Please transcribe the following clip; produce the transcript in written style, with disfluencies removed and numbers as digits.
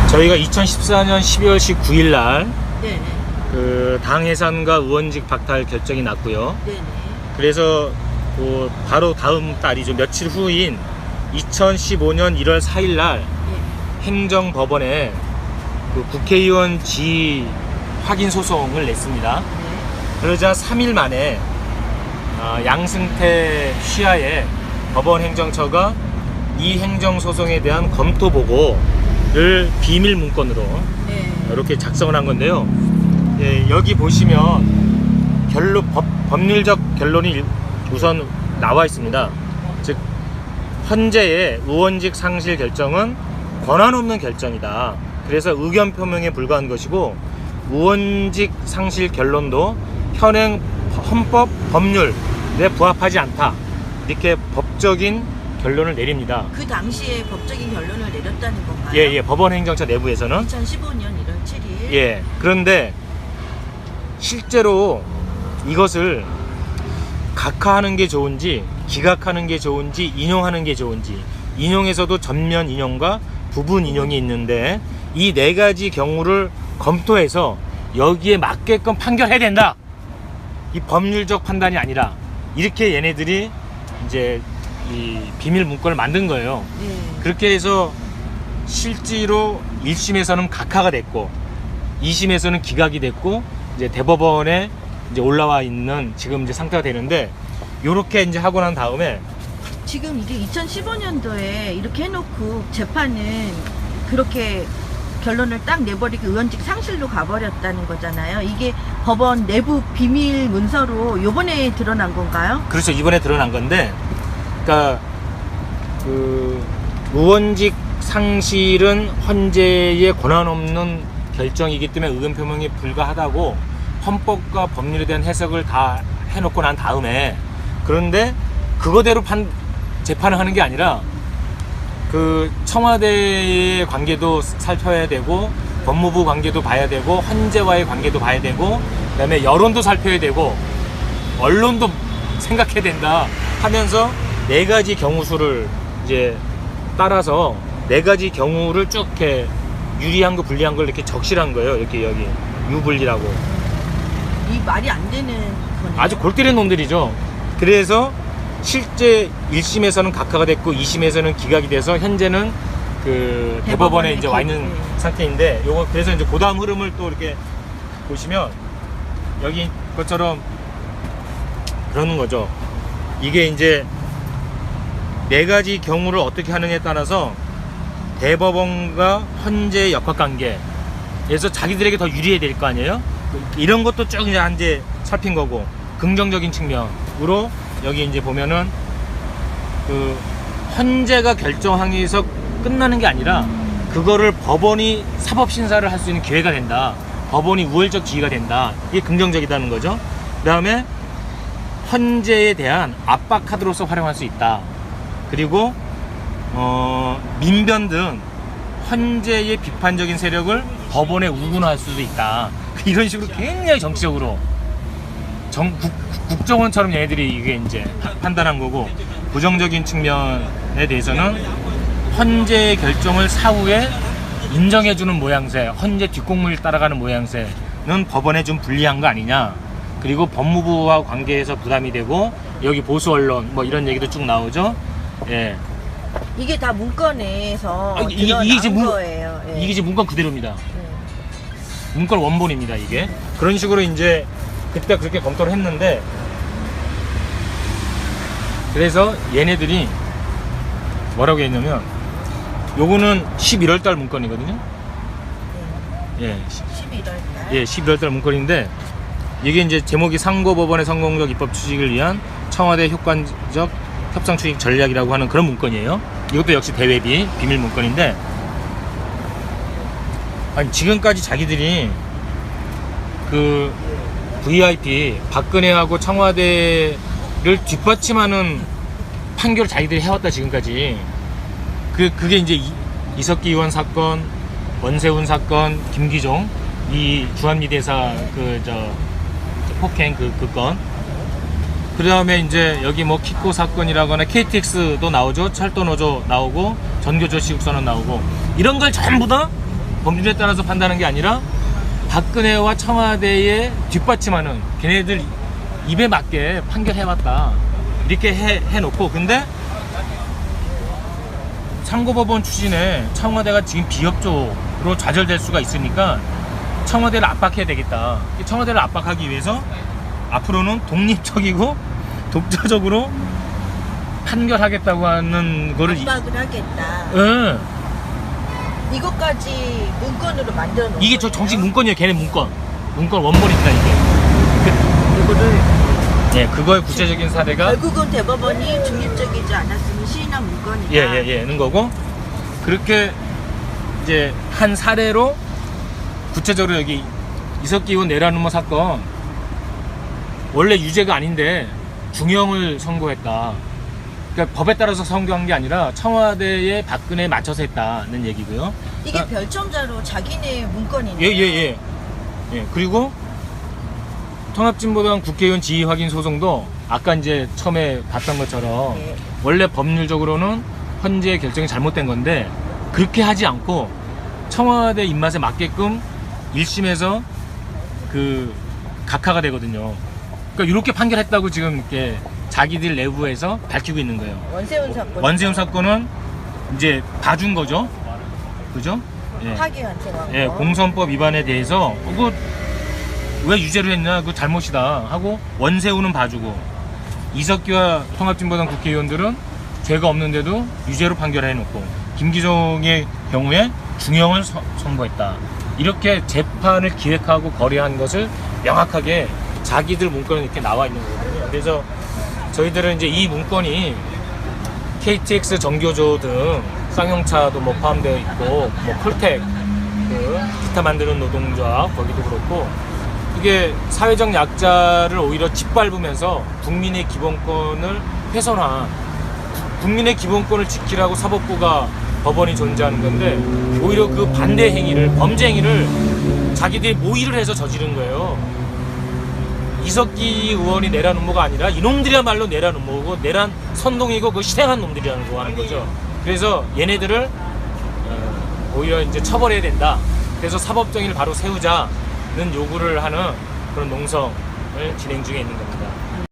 저희가 2014년 12월 19일 날 네네. 그 당해산과 의원직 박탈 결정이 났고요. 네네. 그래서 바로 다음 달이죠. 며칠 후인 2015년 1월 4일 날 네. 행정법원에 그 국회의원 지위 확인 소송을 냈습니다. 네. 그러자 3일 만에 양승태 시하의 법원 행정처가 이 행정소송에 대한 검토 보고를 비밀 문건으로 네. 이렇게 작성을 한 건데요. 예, 여기 보시면 법률적 결론이 우선 나와 있습니다. 즉 헌재의 의원직 상실 결정은 권한 없는 결정이다. 그래서 의견 표명에 불과한 것이고 의원직 상실 결론도 현행 헌법 법률에 부합하지 않다. 이렇게 법적인 결론을 내립니다. 그 당시에 법적인 결론을 내렸다는 건가요? 예, 법원 행정처 내부에서는 2015년 1월 7일. 예. 그런데 실제로 이것을 각하하는 게 좋은지 기각하는 게 좋은지 인용하는 게 좋은지, 인용에서도 전면 인용과 부분 인용이 있는데 이 네 가지 경우를 검토해서 여기에 맞게끔 판결해야 된다. 이 법률적 판단이 아니라 이렇게 얘네들이 이제 이 비밀 문건을 만든 거예요. 네. 그렇게 해서 실제로 1심에서는 각하가 됐고 2심에서는 기각이 됐고 이제 대법원에 이제 올라와 있는 지금 이제 상태가 되는데, 요렇게 이제 하고 난 다음에 지금 이게 2015년도에 이렇게 해놓고 재판은 그렇게 결론을 딱 내버리고 의원직 상실로 가버렸다는 거잖아요. 이게 법원 내부 비밀 문서로 요번에 드러난 건가요? 그렇죠, 이번에 드러난 건데, 그러니까 그 의원직 상실은 헌재의 권한 없는 결정이기 때문에 의견 표명이 불가하다고 헌법과 법률에 대한 해석을 다 해놓고 난 다음에, 그런데 그거대로 재판을 하는 게 아니라 그 청와대의 관계도 살펴야 되고 법무부 관계도 봐야 되고 헌재와의 관계도 봐야 되고 그다음에 여론도 살펴야 되고 언론도 생각해야 된다 하면서 네 가지 경우수를 이제 따라서 네 가지 경우를 쭉 이렇게 유리한 거 불리한 걸 이렇게 적실한 거예요. 이렇게 여기 유불리라고. 이 말이 안 되는 거네요. 아주 골 때리는 놈들이죠. 그래서 실제 1심에서는 각하가 됐고 2심에서는 기각이 돼서 현재는 그 대법원에 이제 와 있는 상태인데, 요거 그래서 이제 그 다음 흐름을 또 이렇게 보시면 여기 것처럼 그러는 거죠. 이게 이제 네 가지 경우를 어떻게 하느냐에 따라서 대법원과 헌재의 역학관계에서 자기들에게 더 유리해야 될 거 아니에요. 이런 것도 쭉 이제 살핀 거고, 긍정적인 측면으로 여기 이제 보면은 그 헌재가 결정항에서 끝나는 게 아니라 그거를 법원이 사법 심사를 할 수 있는 기회가 된다. 법원이 우월적 지위가 된다. 이게 긍정적이다는 거죠. 그다음에 헌재에 대한 압박 카드로서 활용할 수 있다. 그리고 민변 등 헌재의 비판적인 세력을 법원에 우군할 수도 있다. 이런 식으로 굉장히 정치적으로 국정원처럼 얘네들이 이게 이제 판단한 거고, 부정적인 측면에 대해서는 헌재의 결정을 사후에 인정해주는 모양새, 헌재 뒷공문을 따라가는 모양새는 법원에 좀 불리한 거 아니냐. 그리고 법무부와 관계에서 부담이 되고 여기 보수 언론 뭐 이런 얘기도 쭉 나오죠. 예. 이게 다 문건에서 이게 드러난 거예요. 예. 이게 지금 문건 그대로입니다. 네. 문건 원본입니다. 이게 그런 식으로 이제 그때 그렇게 검토를 했는데, 그래서 얘네들이 뭐라고 했냐면, 요거는 11월달 문건이거든요. 예, 11월달. 예, 11월달 문건인데, 이게 이제 제목이 상고법원의 성공적 입법 추진을 위한 청와대 효과적 협상 추진 전략이라고 하는 그런 문건이에요. 이것도 역시 대외비 비밀 문건인데, 아니 지금까지 자기들이 그 VIP 박근혜하고 청와대를 뒷받침하는 판결을 자기들이 해왔다 지금까지. 그게 이제 이석기 의원 사건, 원세훈 사건, 김기종 이 주한미대사 폭행 그 건. 그 다음에 이제 여기 뭐 키코 사건이라거나 KTX도 나오죠. 철도노조 나오고 전교조 시국선언 나오고, 이런 걸 전부 다 법률에 따라서 판단하는 게 아니라 박근혜와 청와대에 뒷받침하는 걔네들 입에 맞게 판결해왔다 이렇게 해놓고, 근데 상고법원 추진에 청와대가 지금 비협조로 좌절될 수가 있으니까 청와대를 압박해야 되겠다. 청와대를 압박하기 위해서 앞으로는 독립적이고 독자적으로 판결하겠다고 하는 거를 압박을 하겠다. 예. 이것까지 문건으로 만들어 놓은 이게 저 거예요? 정식 문건이에요. 걔네 문건 원본입니다. 이게 이거를 예, 그거의 구체적인 사례가 결국은 대법원이 중립적이지 않았으면 시인한 문건이다. 는 거고, 그렇게 이제 한 사례로 구체적으로 여기 이석기 의원 내란 음모 사건 원래 유죄가 아닌데 중형을 선고했다. 그러니까 법에 따라서 선고한 게 아니라 청와대의 박근혜에 맞춰서 했다는 얘기고요. 이게 별점자로 자기네 문건이네요. 예. 그리고 통합진보당 국회의원 지위 확인 소송도 아까 이제 처음에 봤던 것처럼 예. 원래 법률적으로는 헌재 결정이 잘못된 건데 그렇게 하지 않고 청와대 입맛에 맞게끔 1심에서 그 각하가 되거든요. 그러니까 이렇게 판결했다고 지금 이렇게 자기들 내부에서 밝히고 있는 거예요. 원세훈 사건. 원세훈 사건은 이제 봐준 거죠. 그죠? 예. 파기환송한 예, 거. 공선법 위반에 대해서 그거 왜 유죄로 했냐, 그거 잘못이다 하고 원세훈은 봐주고 이석기와 통합진보당 국회의원들은 죄가 없는데도 유죄로 판결해놓고 김기정의 경우에 중형을 선고했다. 이렇게 재판을 기획하고 거래한 것을 명확하게 자기들 문건에 이렇게 나와 있는 거거든요. 그래서 저희들은 이제 이 문건이 KTX 정교조 등 쌍용차도 뭐 포함되어 있고, 뭐 콜텍 그 기타 만드는 노동조합 거기도 그렇고, 이게 사회적 약자를 오히려 짓밟으면서 국민의 기본권을 훼손한, 국민의 기본권을 지키라고 사법부가 법원이 존재하는 건데 오히려 그 반대 행위를, 범죄 행위를 자기들이 모의를 해서 저지른 거예요. 이석기 의원이 내란 음모가 아니라 이놈들이야말로 내란 음모고 내란 선동이고 그 실행한 놈들이라는 거 하는 거죠. 그래서 얘네들을 오히려 이제 처벌해야 된다. 그래서 사법 정의를 바로 세우자는 요구를 하는 그런 농성을 진행 중에 있는 겁니다.